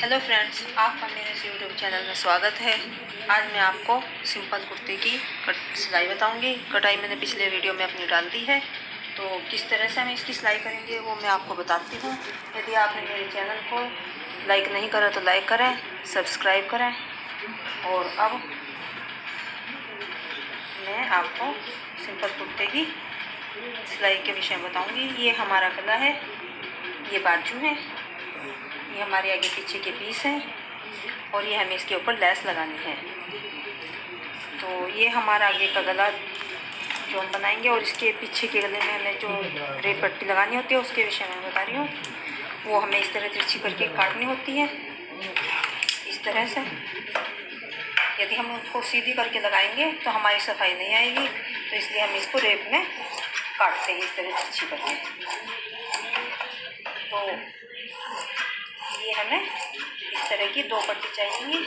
Hello friends, आपका मेरे इस यूट्यूब चैनल में स्वागत है। आज मैं आपको सिंपल कुर्ते की सिलाई बताऊंगी। कटाई मैंने पिछले वीडियो में अपनी डाल दी है, तो किस तरह से हम इसकी सिलाई करेंगे वो मैं आपको बताती हूँ। यदि आपने मेरे चैनल को लाइक नहीं करा तो लाइक करें, सब्सक्राइब करें। और अब मैं आपको सिंपल कुर्ते की सिलाई के विषय में बताऊँगी। ये हमारा गला है, ये बाजू है, ये हमारे आगे पीछे के पीस हैं और ये हमें इसके ऊपर लेस लगानी है। तो ये हमारा आगे का गला जो हम बनाएंगे और इसके पीछे के गले में हमें जो रेड पट्टी लगानी होती है उसके विषय में बता रही हूँ। वो हमें इस तरह तिरछी करके काटनी होती है, इस तरह से। यदि हम उसको सीधी करके लगाएंगे तो हमारी सफाई नहीं आएगी, तो इसलिए हम इसको रेप में काटते हैं इस तरह तिरछी करके। तो ये हमें इस तरह की दो पट्टी चाहिए।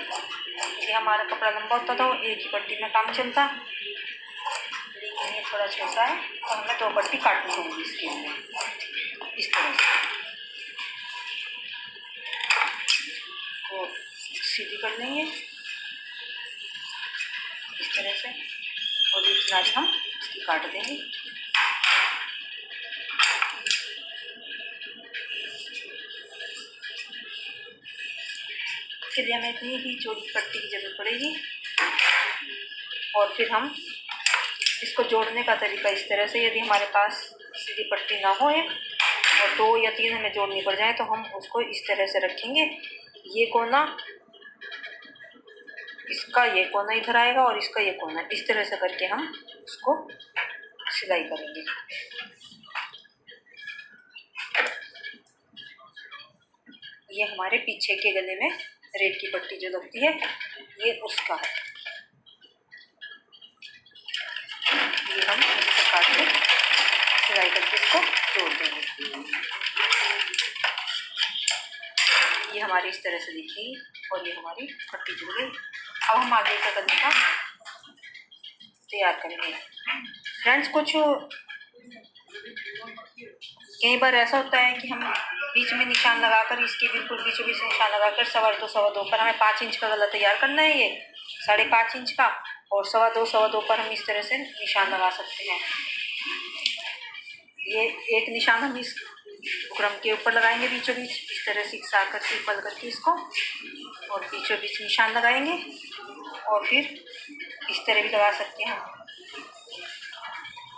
ये हमारा कपड़ा लंबा होता तो एक ही पट्टी में काम चलता, लेकिन ये थोड़ा छोटा है तो हमें दो पट्टी काटनी होगी इसके लिए। इस तरह से तो सीधी कर लेंगे इस तरह से, और इतना हम इसकी काट देंगे। इसके लिए हमें इतनी ही चौड़ी पट्टी की जरूरत पड़ेगी। और फिर हम इसको जोड़ने का तरीका इस तरह से, यदि हमारे पास सीधी पट्टी ना हो और 2 या 3 हमें जोड़नी पड़ जाए तो हम उसको इस तरह से रखेंगे। ये कोना, इसका ये कोना इधर आएगा और इसका ये कोना, इस तरह से करके हम उसको सिलाई करेंगे। ये हमारे पीछे के गले में रेड की पट्टी जो लगती है, ये उसका है। ये हम इसको काट के सिलाई करके इसको जोड़ देंगे। ये हमारी इस तरह से दिखेगी और ये हमारी पट्टी जुड़ गई। अब हम आगे का गले का तैयार करेंगे। फ्रेंड्स, कुछ कई बार ऐसा होता है कि हम बीच में निशान लगाकर, इसके बिल्कुल बीचों बीच निशान लगाकर 2.25 पर हमें 5 इंच का गला तैयार करना है। ये 5.5 इंच का, और 2.25 पर हम इस तरह से निशान लगा सकते हैं। ये एक निशान हम इस बुकरम के ऊपर लगाएंगे बीचों बीच, इस तरह से साकर सिंपल करके इसको, और बीचों बीच निशान लगाएंगे। और फिर इस तरह भी लगा सकते हैं,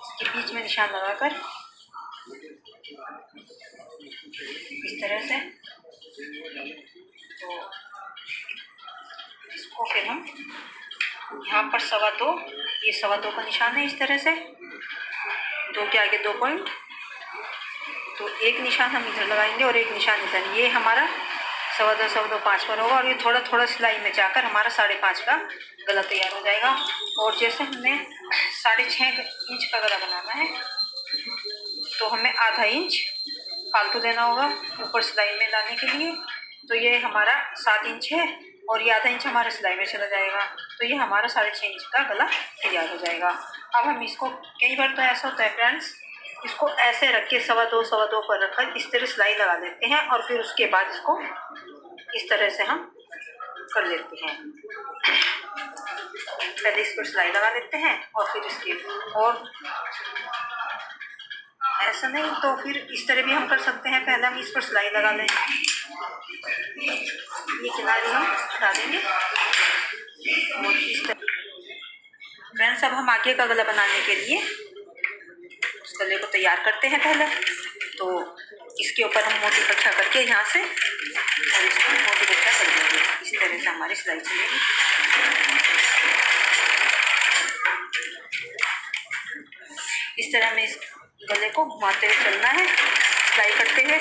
इसके बीच में निशान लगाकर इस तरह से। तो इसको फिर हम यहाँ पर 2.25, ये 2.25 का निशान है इस तरह से, 2 के आगे 2 पॉइंट, तो एक निशान हम इधर लगाएंगे और एक निशान इधर। ये हमारा 2.25 5 पर होगा, और ये थोड़ा थोड़ा सिलाई में जाकर हमारा 5.5 का गला तैयार हो जाएगा। और जैसे हमें 6.5 इंच का गला बनाना है तो हमें आधा इंच फालतू देना होगा ऊपर सिलाई में लाने के लिए। तो ये हमारा 7 इंच है और ये आधा इंच हमारा सिलाई में चला जाएगा, तो ये हमारा 6.5 इंच का गला तैयार हो जाएगा। अब हम इसको, कई बार तो ऐसा होता है फ्रेंड्स, इसको ऐसे रख के 2.25 पर रखकर इस तरह सिलाई लगा देते हैं, और फिर उसके बाद इसको इस तरह से हम कर लेते हैं। पहले इस पर सिलाई लगा देते हैं और फिर इसके, और ऐसा नहीं तो फिर इस तरह भी हम कर सकते हैं। पहले हम इस पर सिलाई लगा लें, ये किनारे हम हटा देंगे और इस तरह। फ्रेंड्स, अब हम आगे का गला बनाने के लिए उस गले को तैयार करते हैं। पहले तो इसके ऊपर हम मोटी गट्ठा करके यहाँ से, और इसको मोटी गट्ठा कर देंगे। इस तरह से हमारी सिलाई चलेगी। इस तरह हमें इस गले को घुमाते हुए चलना है, सिलाई करते हुए।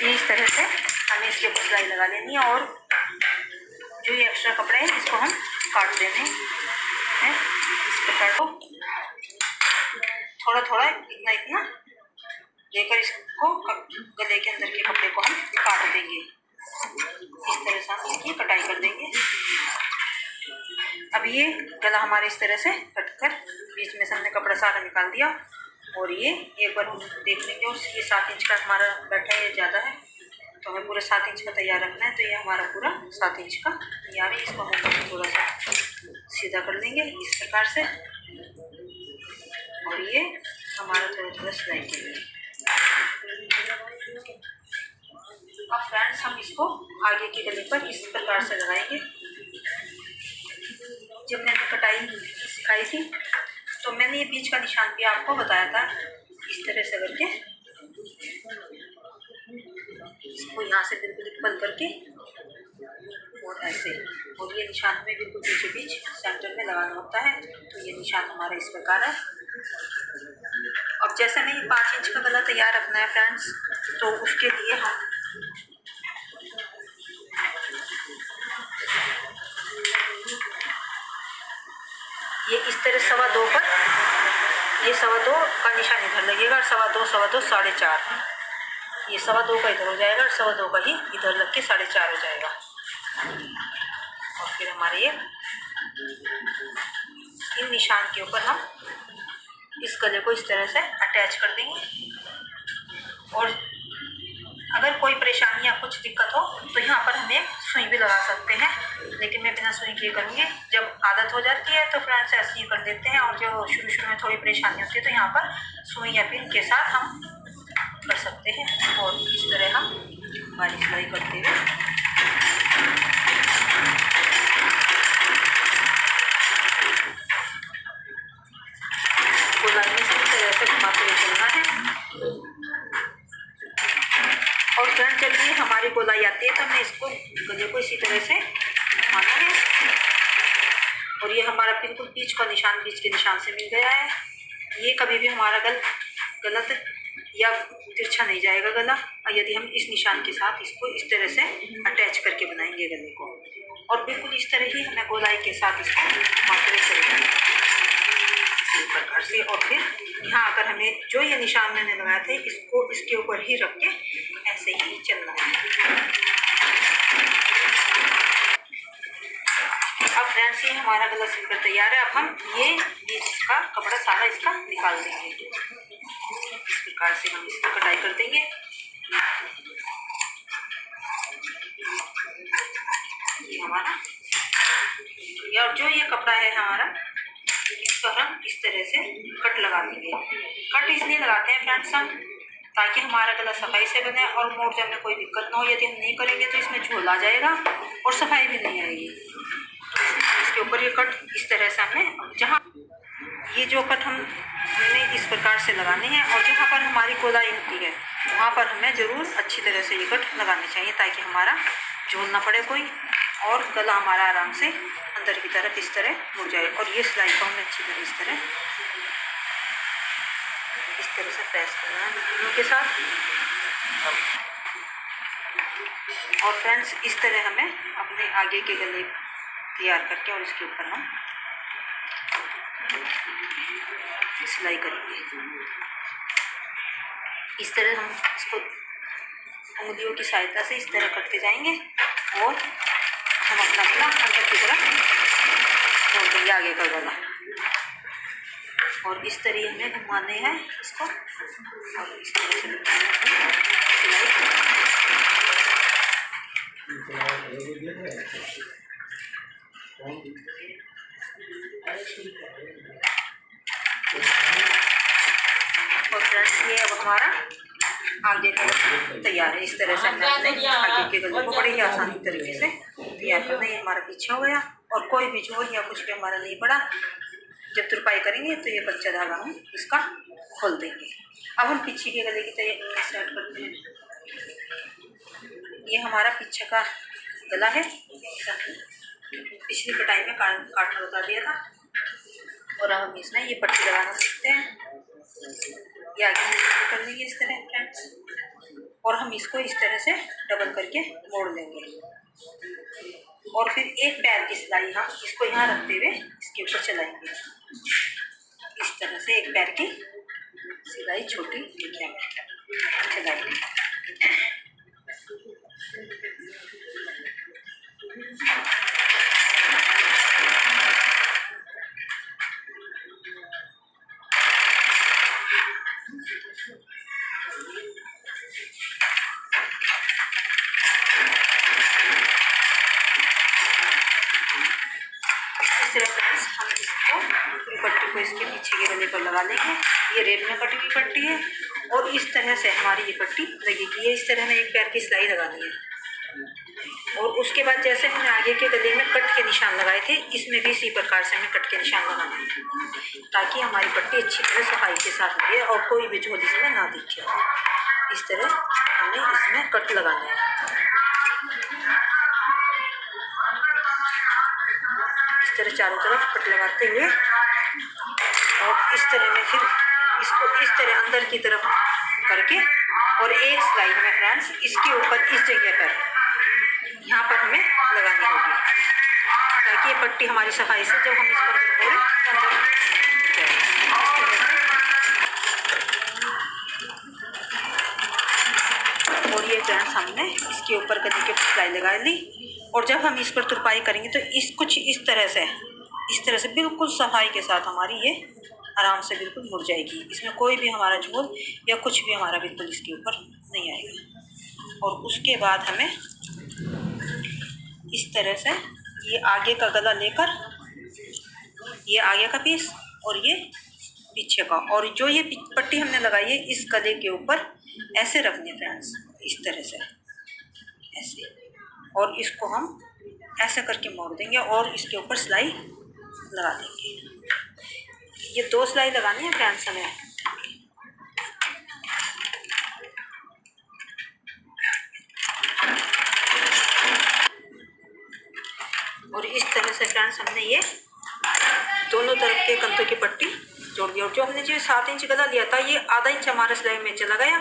इस तरह से हमें इसके ऊपर सिलाई लगा लेनी है, और जो ये एक्स्ट्रा कपड़ा है इसको हम काट देने हैं। इस प्रकार को थोड़ा थोड़ा इतना इतना देकर इसको गले के अंदर के कपड़े को हम काट देंगे। इस तरह से हम इसकी कटाई कर देंगे। अब ये गला हमारे इस तरह से कटकर बीच में से हमने कपड़ा सारा निकाल दिया और ये एक बार हम देख लेंगे। और ये 7 इंच का हमारा बैठा है, ये ज़्यादा है तो हमें पूरा 7 इंच का तैयार रखना है। तो ये हमारा पूरा 7 इंच का तैयार है। इसको हम थोड़ा सा सीधा कर लेंगे इस प्रकार से और ये हमारा थोड़ा थोड़ा सिलाई करेंगे। अब फ्रेंड्स हम इसको आगे के गले पर इस प्रकार से लगाएंगे। जब मैंने कटाई सिखाई थी तो मैंने ये बीच का निशान भी आपको बताया था। इस तरह से करके इसको यहाँ से बिल्कुल बंद करके और ऐसे, और ये निशान हमें बिल्कुल बीचों बीच सेंटर में लगाना होता है। तो ये निशान हमारा इस प्रकार है। अब जैसे हमें 5 इंच का गला तैयार रखना है फ्रेंड्स, तो उसके लिए हम ये इस तरह 2.25 पर ये 2.25 का निशान इधर लगेगा और 2.25, 2.25, 4.5 ये 2.25 का इधर हो जाएगा और 2.25 का ही इधर लग के 4.5 हो जाएगा। और फिर हमारे ये इन निशान के ऊपर हम इस गले को इस तरह से अटैच कर देंगे। और अगर कोई परेशानी या कुछ दिक्कत हो तो यहाँ पर हमें सुई भी लगा सकते हैं, लेकिन मैं बिना सुई के करूँगी। जब आदत हो जाती है तो फ्रेंड्स ऐसे ही कर देते हैं, और जो शुरू में थोड़ी परेशानी होती है तो यहाँ पर सुई या पिन के साथ हम कर सकते हैं। और इस तरह हम हमारी सिलाई करते हुए गोलाई में इस तरह से घुमाते हुए चलना है। और फ्रेंड्स जब ये हमारी गोलाई आती है तो हमें इसको गले को इसी तरह से घुमाना है। और ये हमारा बिल्कुल बीच का निशान बीच के निशान से मिल गया है। ये कभी भी हमारा गलत या तिरछा नहीं जाएगा गला। और यदि हम इस निशान के साथ इसको इस तरह से अटैच करके बनाएंगे गले को, और बिल्कुल इस तरह ही हमें गोलाई के साथ इसको घुमाते हुए चलना है इसी प्रकार से। और फिर यहाँ अगर हमें जो ये निशान मैंने लगाए थे इसको इसके ऊपर ही रख के ऐसे ही चलना है। अब फ्रेंड्स ये हमारा गला सिलकर तैयार है। अब हम ये बीच का कपड़ा सारा इसका निकाल देंगे। इस प्रकार से हम इसकी कटाई कर देंगे। ये हमारा, और जो ये कपड़ा है हमारा इस पर हम इस तरह से कट लगा देंगे। कट इसलिए लगाते हैं फ्रेंड्स हम ताकि हमारा गला सफाई से बने और मोड़ने में कोई दिक्कत ना हो। यदि हम नहीं करेंगे तो इसमें झोल आ जाएगा और सफाई भी नहीं आएगी। इसके ऊपर ये कट इस तरह से हमें, जहाँ ये जो कट हमें इस प्रकार से लगाने हैं और जहाँ पर हमारी गोलाई होती है वहाँ पर हमें ज़रूर अच्छी तरह से ये कट लगाने चाहिए ताकि हमारा झोल ना पड़े कोई, और गला हमारा आराम से अंदर की तरफ इस तरह मुड़ जाए। और ये सिलाई को हमें अच्छी तरह इस तरह से प्रेस करना है दोनों के साथ। और फ्रेंड्स इस तरह हमें अपने आगे के गले तैयार करके और इसके ऊपर हम सिलाई करेंगे। इस तरह हम इसको उंगलियों की सहायता से इस तरह करते जाएंगे और हम अपना अंदर की तरफ मोड़ देंगे आगे का गला। और इस तरह हमें घुमाने हैं इसको, और इस तरह से और फ्रेंड्स ये अब हमारा आगे का तैयार है। इस तरह से हमने अपने आगे के गले को बड़ी ही आसानी तरीके से तैयार करना है। ये हमारा पीछे हो गया और कोई भी झोल या कुछ भी हमारा नहीं पड़ा। जब तुरपाई करेंगे तो ये कच्चा धागा हम इसका खोल देंगे। अब हम पीछे के गले की तैयारी स्टार्ट करते हैं। ये हमारा पीछे का गला है। पिछली कटाई में काटना बता दिया था। और अब हम इसमें ये पट्टी लगाना सीखते हैं। ये आगे कर लेंगे इस तरह फ्रेंड्स, और हम इसको इस तरह से डबल करके मोड़ लेंगे। और फिर एक पैर की सिलाई हम इसको यहाँ रखते हुए इसके ऊपर चलाएंगे। इस तरह से एक पैर की सिलाई छोटी चलाएंगे। हम इसको पट्टी को इसके पीछे के गले पर लगा लेंगे। ये रेड में कटी हुई पट्टी है और इस तरह से हमारी ये पट्टी लगेगी। ये इस तरह में एक पैर की सिलाई लगानी है। और उसके बाद जैसे हमने आगे के गले में कट के निशान लगाए थे, इसमें भी इसी प्रकार से हमें कट के निशान लगाने हैं ताकि हमारी पट्टी अच्छी तरह सफाई के साथ लगे और कोई भी झोल इसमें ना दिखे। इस तरह हमें इसमें कट लगाने हैं। इस तरह चारों तरफ कट लगाते हुए और इस तरह में फिर इसको इस तरह अंदर की तरफ करके और एक सिलाई हमें फ्रेंड्स इसके ऊपर इस जगह पर यहाँ पर हमें लगानी होगी ताकि ये पट्टी हमारी सफाई से जब हम इस पर अंदर और ये फ्रेंड्स हमने इसके ऊपर गले के सिलाई लगा ली। और जब हम इस पर तुरपाई करेंगे तो इस कुछ इस तरह से बिल्कुल सफाई के साथ हमारी ये आराम से बिल्कुल मुड़ जाएगी। इसमें कोई भी हमारा झोल या कुछ भी हमारा बिल्कुल इसके ऊपर नहीं आएगा। और उसके बाद हमें इस तरह से ये आगे का गला लेकर ये आगे का पीस और ये पीछे का, और जो ये पट्टी हमने लगाई है इस गले के ऊपर ऐसे रखनी है फ्रेंड्स, इस तरह से ऐसे। और इसको हम ऐसे करके मोड़ देंगे और इसके ऊपर सिलाई लगा देंगे। ये 2 सिलाई लगानी है फ्रेंड्स हमें। और इस तरह से फ्रेंड्स हमने ये दोनों तरफ के कंधों की पट्टी जोड़ दी। और जो हमने 7 इंच गला लिया था ये आधा इंच हमारा सिलाई में चला गया,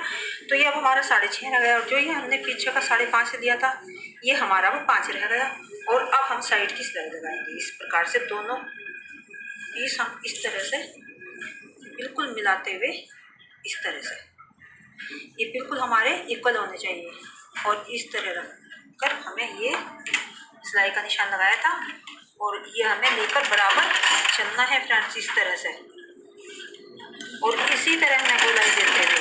तो ये अब हमारा 6.5 रह गया। और जो ये हमने पीछे का 5.5 लिया था ये हमारा वो 5 रह गया। और अब हम साइड की सिलाई लगाएंगे। इस प्रकार से दोनों पीस हम इस तरह से बिल्कुल मिलाते हुए इस तरह से ये बिल्कुल हमारे इक्वल होने चाहिए। और इस तरह रख कर हमें ये सिलाई का निशान लगाया था और ये हमें लेकर बराबर चलना है फ्रेंड्स, इस तरह से। और इसी तरह हमें गोलाई देते हुए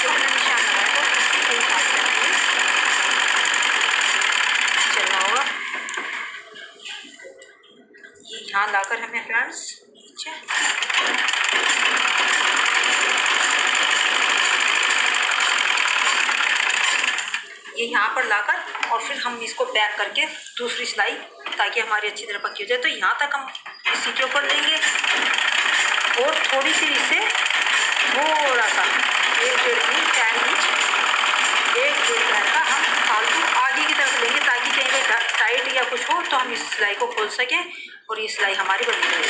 जो हमने निशान लगाया था उसी के हिसाब से हमें चलना होगा। ये यहाँ लाकर हमें फ्रेंड्स नीचे ये यहाँ पर लाकर और फिर हम इसको बैक करके दूसरी सिलाई ताकि हमारी अच्छी तरह पक्की हो जाए, तो यहाँ तक हम इसी के ऊपर लेंगे। और थोड़ी सी इससे थोड़ा सा 1.5 इंच 1.5 पैर का हम फालतू आगे की तरफ लेंगे ताकि कहीं पर टाइट या कुछ हो तो हम इस सिलाई को खोल सकें और ये सिलाई हमारी बनी रहे।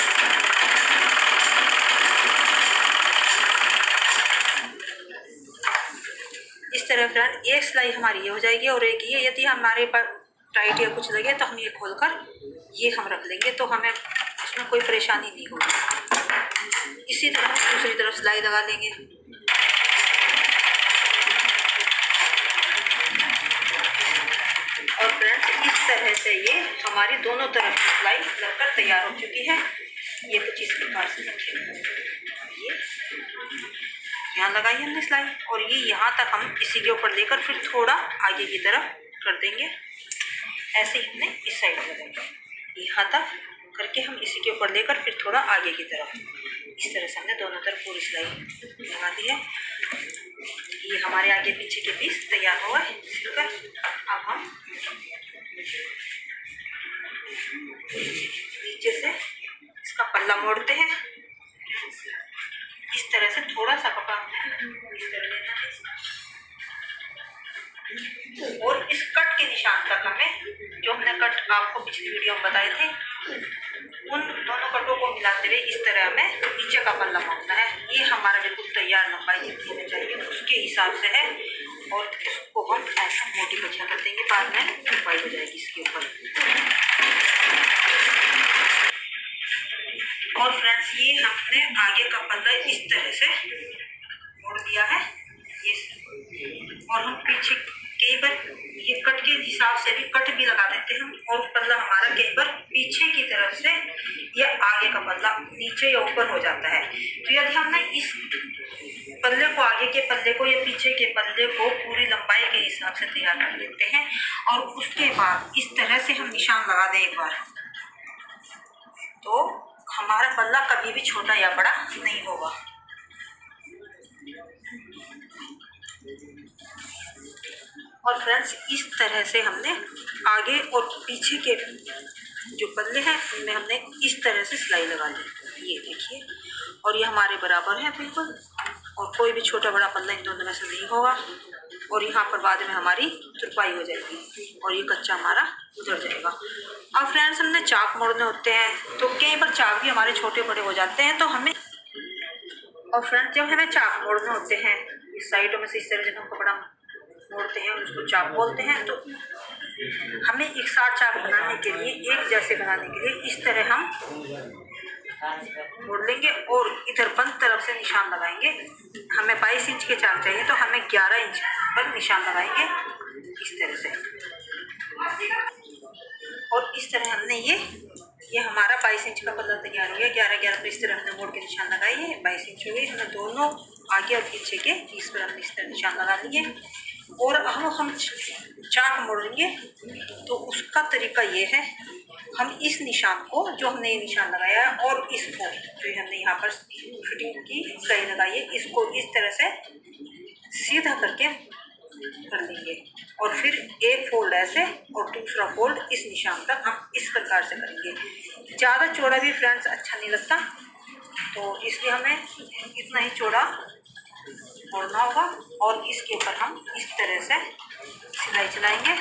इस तरह फ्रेंड एक सिलाई हमारी ये हो जाएगी और एक ये, यदि हमारे पास टाइट या कुछ लगे तो हम ये खोलकर ये हम रख लेंगे, तो हमें उसमें कोई परेशानी नहीं होगी। इसी तरह हम दूसरी तरफ सिलाई लगा लेंगे। और फ्रेंड्स इस तरह से ये हमारी दोनों तरफ की सिलाई लगकर तैयार हो चुकी है। ये कुछ इस प्रकार से ये यहाँ लगाई हमने सिलाई और ये यहाँ तक हम इसी के ऊपर लेकर फिर थोड़ा आगे की तरफ कर देंगे। ऐसे ही हमने इस साइड लगाएंगे यहाँ तक करके हम इसी के ऊपर लेकर फिर थोड़ा आगे की तरफ इस तरह से हमने दोनों तरफ पूरी सिलाई लगा दी है। ये हमारे आगे पीछे के पीस तैयार हुआ है सिलकर। अब हम नीचे से इसका पल्ला मोड़ते हैं। इस तरह से थोड़ा सा कपड़ा इस तरह लेना है और इस कट के निशान तक हमें जो हमने कट आपको पिछली वीडियो में बताए थे उन दोनों कटों को मिलाते हुए इस तरह हमें नीचे का पल्ला मोड़ना है। ये हमारा बिल्कुल तैयार लंबाई जितनी होनी चाहिए उसके हिसाब से है और इसको हम ऐसा मोटी कच्चा कर देंगे, बाद में तुरपाई हो जाएगी इसके ऊपर। और फ्रेंड्स ये हमने आगे का पल्ला इस तरह से मोड़ दिया है ये, और हम पीछे कई बार ये कट के हिसाब से भी कट भी लगा देते हैं हम, और पल्ला हमारा कई बार पीछे की तरफ से या आगे का पल्ला नीचे या ऊपर हो जाता है। तो यदि हमने इस पल्ले को, आगे के पल्ले को या पीछे के पल्ले को पूरी लंबाई के हिसाब से तैयार कर लेते हैं, और उसके बाद इस तरह से हम निशान लगा दें एक बार, तो हमारा पल्ला कभी भी छोटा या बड़ा नहीं होगा। और फ्रेंड्स इस तरह से हमने आगे और पीछे के जो पल्ले हैं उनमें हमने इस तरह से सिलाई लगा ली, ये देखिए। और ये हमारे बराबर है बिल्कुल, और कोई भी छोटा बड़ा पल्ला इन दोनों में से नहीं होगा। और यहाँ पर बाद में हमारी तुरपाई हो जाएगी और ये कच्चा हमारा उधर जाएगा। अब फ्रेंड्स हमने चाक मोड़ने होते हैं, तो कई बार चाक भी हमारे छोटे बड़े हो जाते हैं, तो हमें, और फ्रेंड्स जब हमें चाक मोड़ने होते हैं इस साइडों में से इस तरह जब हम कपड़ा मोड़ते हैं उसको चाक बोलते हैं, तो हमें एक साथ चाक बनाने के लिए, एक जैसे बनाने के लिए इस तरह हम मोड़ लेंगे और इधर बंद तरफ से निशान लगाएंगे। हमें 22 इंच के चाक चाहिए, तो हमें 11 इंच पर निशान लगाएंगे इस तरह से। और इस तरह हमने ये हमारा 22 इंच का पल्ला तैयार हो गया। 11 पर इस तरह हमने मोड़ के निशान लगाई है, 22 इंच हो गई। हमने दोनों आगे और पीछे के 30 पर हमने इस तरह निशान लगा लिए। और अब हम चाक मोड़ेंगे, तो उसका तरीका ये है, हम इस निशान को, जो हमने ये निशान लगाया है, और इसको जो हमने यहाँ पर फिटिंग की सिलाई लगाई है, इसको इस तरह से सीधा करके कर लेंगे। और फिर एक फोल्ड ऐसे और दूसरा फोल्ड इस निशान तक हम इस प्रकार से करेंगे। ज़्यादा चौड़ा भी फ्रेंड्स अच्छा नहीं लगता, तो इसलिए हमें इतना ही चौड़ा मोड़ना होगा। और इसके ऊपर हम इस तरह से सिलाई चलाएंगे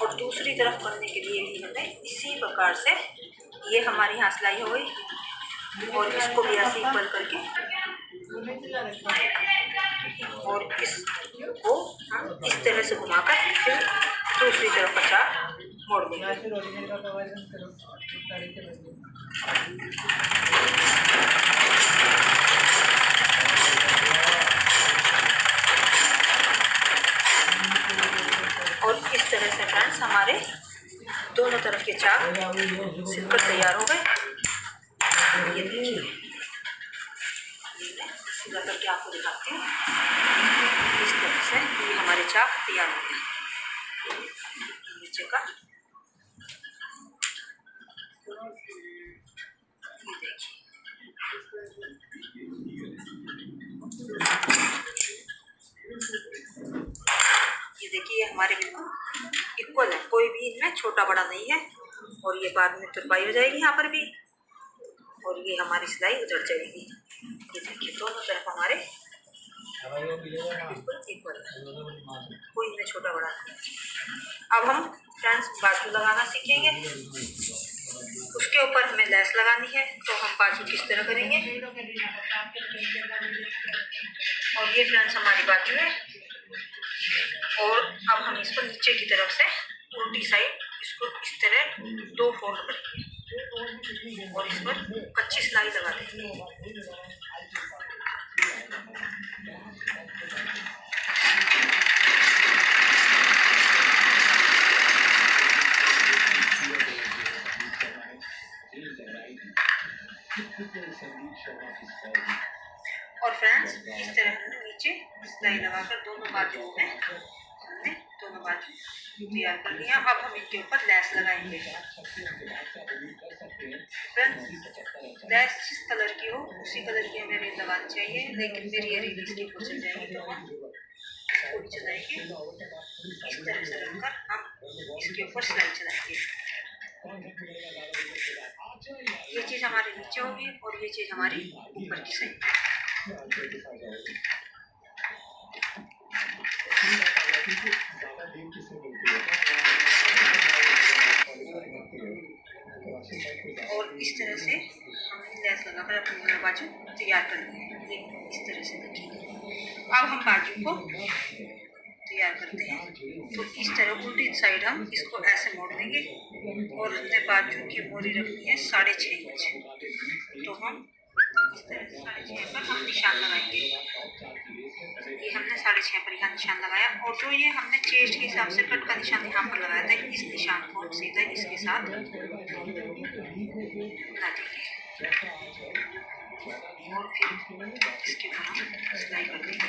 और दूसरी तरफ करने के लिए भी हमें इसी प्रकार से, ये हमारी यहाँ सिलाई हो गई, और इसको भी ऐसे इक्वल करके और इसको हम इस तरह से घुमाकर फिर दूसरी तरफ का चाक मोड़ देंगे। और इस तरह से फ्रेंड्स हमारे दोनों तरफ के चाक सिलकर तैयार हो गए। ये देखिए, सीधा करके आपको दिखाती हूँ। इस तरह से ये हमारे चाक तैयार हो गए नीचे का। ये देखिए, ये देखिए हमारे बिल्कुल इक्वल है, कोई भी इनमें छोटा बड़ा नहीं है। और ये बाद में तुरपाई हो जाएगी यहाँ पर भी, और ये हमारी सिलाई उधर जाएगी। ये देखिए दोनों तरफ हमारे बिल्कुल इक्वल है, कोई इनमें छोटा बड़ा नहीं। अब हम फ्रेंड्स बाजू लगाना सीखेंगे। उसके ऊपर हमें लेस लगानी है, तो हम बाजू किस तरह करेंगे। और ये फ्रेंड्स हमारी बाजू है, और अब हम इसको नीचे की तरफ से उल्टी साइड इसको इस तरह 2 फोल्ड करेंगे और इस पर कच्ची सिलाई लगा देंगे। और फ्रेंड्स इस तरह हमने नीचे सिलाई लगाकर दोनों बाजुओं में हमने दोनों बाजू तैयार कर लिया। अब हम इनके ऊपर लेस लगाएंगे। फ्रेंड्स लेस जिस कलर की हो उसी कलर की हमें रेल लगानी चाहिए, लेकिन मेरी ये रेल इसके ऊपर चल जाएगी, तो हम इसको भी चलाएंगे। इस तरह से रखकर हम इसके ऊपर सिलाई चलाएंगे। ये चीज़ हमारे नीचे होगी और ये चीज़ हमारी ऊपर की साइड। और इस तरह से हमने लेस लगाकर अपनी बाजू तैयार कर ली है। इस तरह से देखिए। अब हम बाजू को तैयार करते हैं। तो इस तरह उल्टी साइड हम इसको ऐसे मोड़ देंगे और हमने बाजू की मोरी रखनी है 6.5 इंच। तो हम इस तरह से 6.5 पर हम निशान लगाएंगे। ये हमने 6.5 पर का निशान लगाया और जो ये हमने चेस्ट के हिसाब से कट का निशान यहाँ पर लगाया था, इस निशान को हम सीधा इसके साथ बना देंगे और फिर इसके ऊपर हम सिलाई कर देंगे।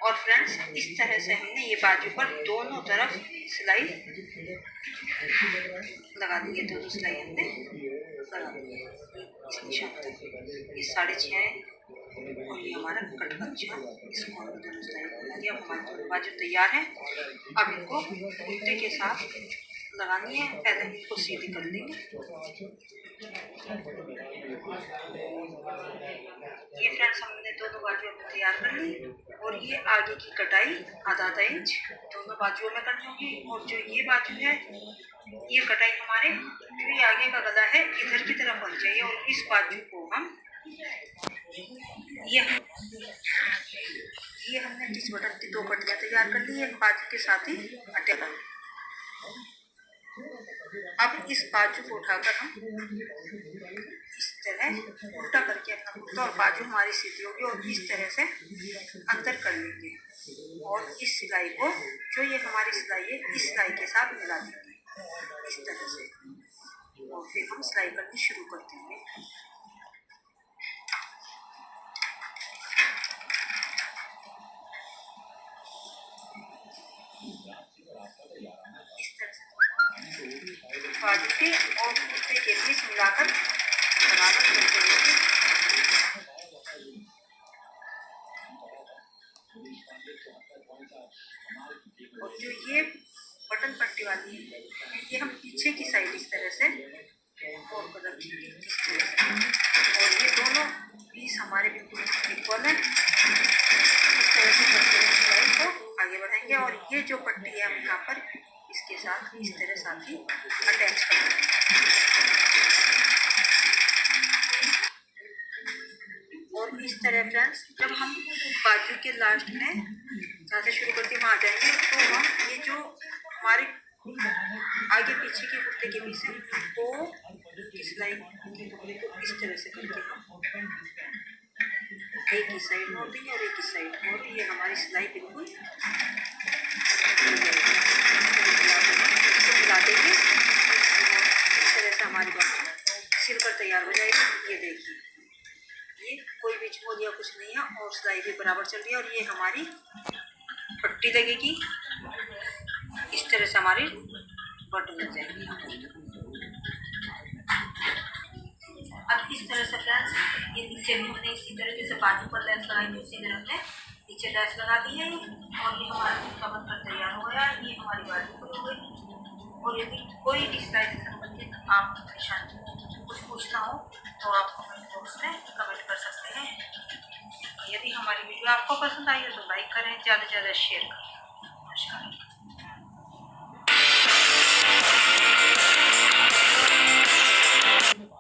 और फ्रेंड्स, इस तरह से हमने ये बाजू पर दोनों तरफ सिलाई लगा दी है। दोनों सिलाई हमने लगा दी है इस निशान तक। ये 6.5 है और ये हमारा कट का निशान। इसको हमने दोनों सिलाई लगा दिया। अब हमारी दोनों बाजू तैयार है। अब इनको उल्टे के साथ लगानी है। पहले इनको सीधी कर देंगे। ये फ्रेंड्स, हमने दोनों बाजुओं में तैयार कर ली और ये आगे की कटाई आधा इंच दोनों बाजुओं में करनी होगी। और जो ये बाजू है, ये कटाई हमारे जो ये आगे का गला है इधर की तरफ होनी चाहिए। और इस बाजू को हम ये हमने 30 बटन की 2 पट्टियाँ तैयार कर ली है बाजू के साथ ही अटैच कर। अब इस बाजू को उठाकर हम इस तरह उल्टा करके अपना कुर्ता और बाजू हमारी सीधी होगी और इस तरह से अंदर कर लेंगे। और इस सिलाई को, जो ये हमारी सिलाई है, इस सिलाई के साथ मिला देंगे इस तरह से। और फिर हम सिलाई करनी शुरू कर देंगे। इस तरह से बाजू के और कुर्ते के बीच मिलाकर बराबर करते रहेंगे। और जो ये बटन पट्टी वाली है, ये हम पीछे की साइड इस तरह से फोल्ड कर रखेंगे इस तरह से। और ये दोनों पीस हमारे बिल्कुल इक्वल है। इस तरह से करते हुए सिलाई को आगे बढ़ाएंगे। और ये जो पट्टी है हम यहाँ पर इसके साथ इस तरह साथ ही अटैच कर देंगे। और इस तरह फ्रेंड्स, जब हम बाजू के लास्ट में जहाँ से शुरू करके वहाँ आ जाएंगे, तो हम ये जो हमारे आगे पीछे के कुर्ते के बीच है वो सिलाई के टुकड़े को इस तरह से करके हम एक ही साइड मोड़ देंगे और एक ही साइड मोड़। ये हमारी सिलाई बिल्कुल मिला देंगे। इस तरह से हमारी बात सिलकर तैयार हो जाएगी। ये देखिए, ये कोई भी झोल या कुछ नहीं है और सिलाई भी बराबर चल रही है। और ये हमारी पट्टी लगेगी। इस तरह से हमारी बटन लग जाएगी। अब इस तरह से फ्रेंड्स, ये नीचे भी हमने इसी तरीके से बाजू पर लेस लगाई थी, उसी तरह हमने नीचे लेस लगा दी है। और ये हमारा कुर्ता बनकर तैयार हो गया। ये हमारी बाजू हो गई। और यदि कोई भी सिलाई से संबंधित आप कुछ पूछना हो तो आप कमेंट बॉक्स में कमेंट कर सकते हैं। यदि हमारी वीडियो आपको पसंद आई है तो लाइक करें, ज़्यादा से ज़्यादा शेयर करें। नमस्कार।